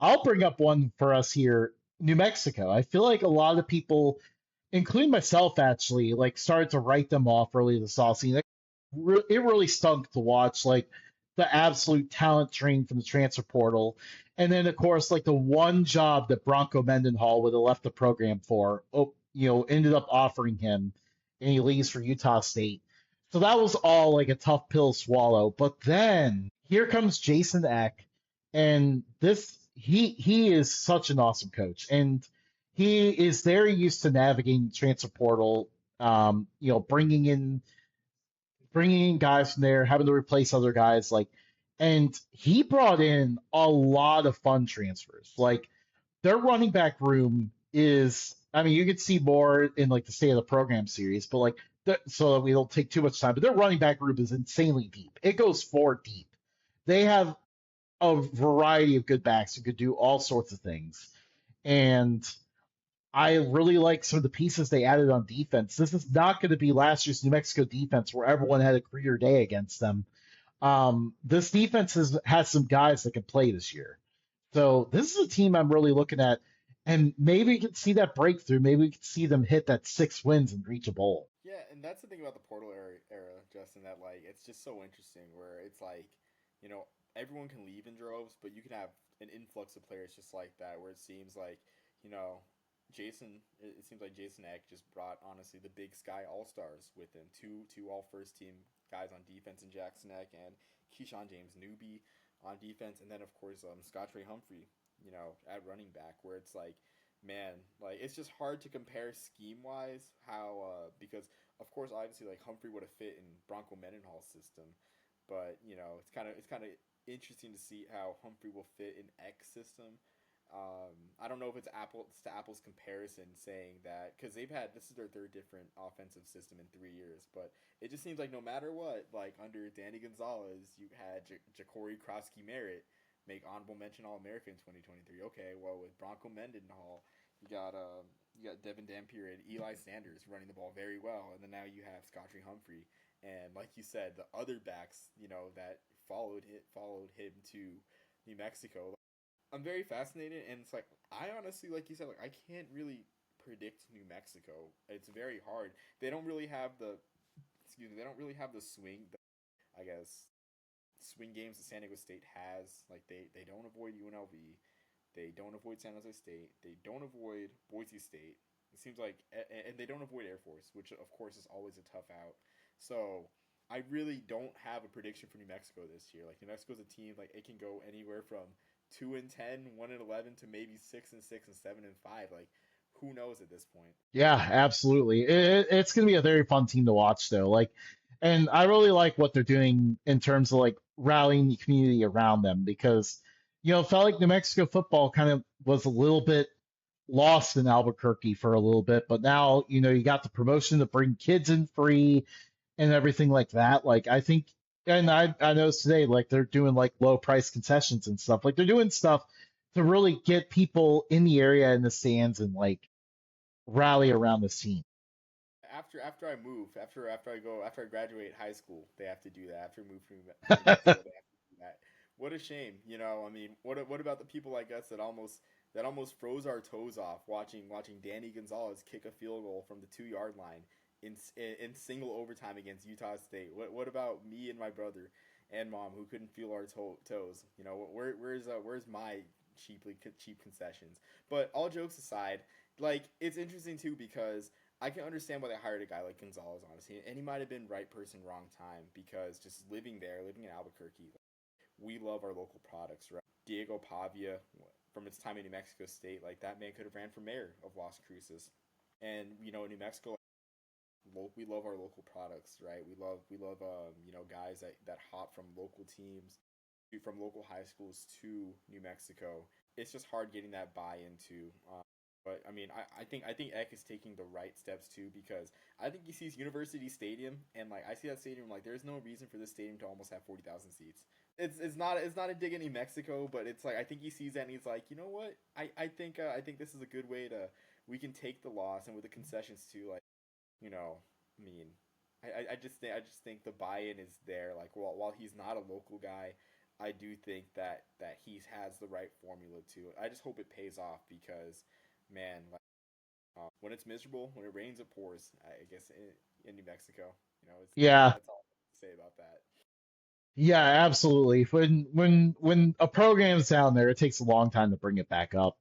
I'll bring up one for us here, New Mexico. I feel like a lot of people, including myself, actually, like started to write them off early this offseason. It really stunk to watch, like the absolute talent drain from the transfer portal, and then of course, like the one job that Bronco Mendenhall would have left the program for, ended up offering him, and he leaves for Utah State. So that was all like a tough pill to swallow. But then here comes Jason Eck, and this he is such an awesome coach, and he is very used to navigating the transfer portal. Bringing in guys from there, having to replace other guys, and he brought in a lot of fun transfers. Like their running back room is, I mean, you could see more in like the state of the program series, but so that we don't take too much time. But their running back room is insanely deep. It goes four deep. They have a variety of good backs who could do all sorts of things, and I really like some of the pieces they added on defense. This is not going to be last year's New Mexico defense where everyone had a career day against them. This defense has some guys that can play this year. So this is a team I'm really looking at, and maybe we could see that breakthrough. Maybe we could see them hit that 6 wins and reach a bowl. Yeah, and that's the thing about the portal era, Justin. That like it's just so interesting where it's like, you know, everyone can leave in droves, but you can have an influx of players just like that, where it seems like, you know, It seems like Jason Eck just brought honestly the Big Sky All Stars with him. Two all first team guys on defense in Jackson Eck and Keyshawn James Newby on defense, and then of course Scott Trey Humphrey, at running back, where it's like, man, like it's just hard to compare scheme wise how because of course obviously like Humphrey would have fit in Bronco Mendenhall's system, but it's kind of interesting to see how Humphrey will fit in X system. I don't know if it's apples to apples comparison saying that because this is their third different offensive system in 3 years, but it just seems like no matter what, like under Danny Gonzalez, you had Ja'Cory Krosky Merritt make honorable mention All American in 2023. Okay, well with Bronco Mendenhall, you got Devin Dampier and Eli Sanders running the ball very well, and then now you have Scotty Humphrey, and like you said, the other backs that followed him to New Mexico. I'm very fascinated, and it's like I honestly, like you said, like I can't really predict New Mexico. It's very hard. They don't really have the, excuse me, they don't really have the swing. I guess swing games that San Diego State has. Like they don't avoid UNLV, they don't avoid San Jose State, they don't avoid Boise State. It seems like, and they don't avoid Air Force, which of course is always a tough out. So I really don't have a prediction for New Mexico this year. Like New Mexico's a team like it can go anywhere from 2-10, 1-11 to maybe 6-6 and 7-5. Like who knows at this point? Yeah, absolutely. It's going to be a very fun team to watch, though. And I really like what they're doing in terms of like rallying the community around them because, it felt like New Mexico football kind of was a little bit lost in Albuquerque for a little bit, but now, you got the promotion to bring kids in free and everything like that. Like, I think, and I noticed today, like, they're doing like low price concessions and stuff. Like, they're doing stuff to really get people in the area in the stands and like rally around the scene. After I move, after I graduate high school, they have to do that. After I move from New Mexico, they have to do that. What a shame, I mean, what about the people like us that almost froze our toes off watching Danny Gonzalez kick a field goal from the 2 yard line in single overtime against Utah State? What about me and my brother and mom who couldn't feel our toes? Where's my cheap concessions? But all jokes aside, like it's interesting too because I can understand why they hired a guy like Gonzalez, honestly, and he might have been right person, wrong time because just living in Albuquerque, we love our local products, right? Diego Pavia, from its time in New Mexico State, like that man could have ran for mayor of Las Cruces, and New Mexico, we love our local products, right? We love guys that hop from local teams, from local high schools to New Mexico. It's just hard getting that buy into. But I mean, I think Eck is taking the right steps too because I think he sees University Stadium and like I see that stadium like there's no reason for this stadium to almost have 40,000 seats. It's not a dig at New Mexico, but it's like I think he sees that and he's like, you know what? I think this is a good way to we can take the loss and with the concessions too. Like I mean, I just think the buy-in is there. Like while he's not a local guy, I do think that he has the right formula to it. I just hope it pays off because, man, like, when it's miserable, when it rains, it pours. I guess in New Mexico, it's Yeah, that's all I have to say about that. yeah, absolutely. When a program's down there, it takes a long time to bring it back up.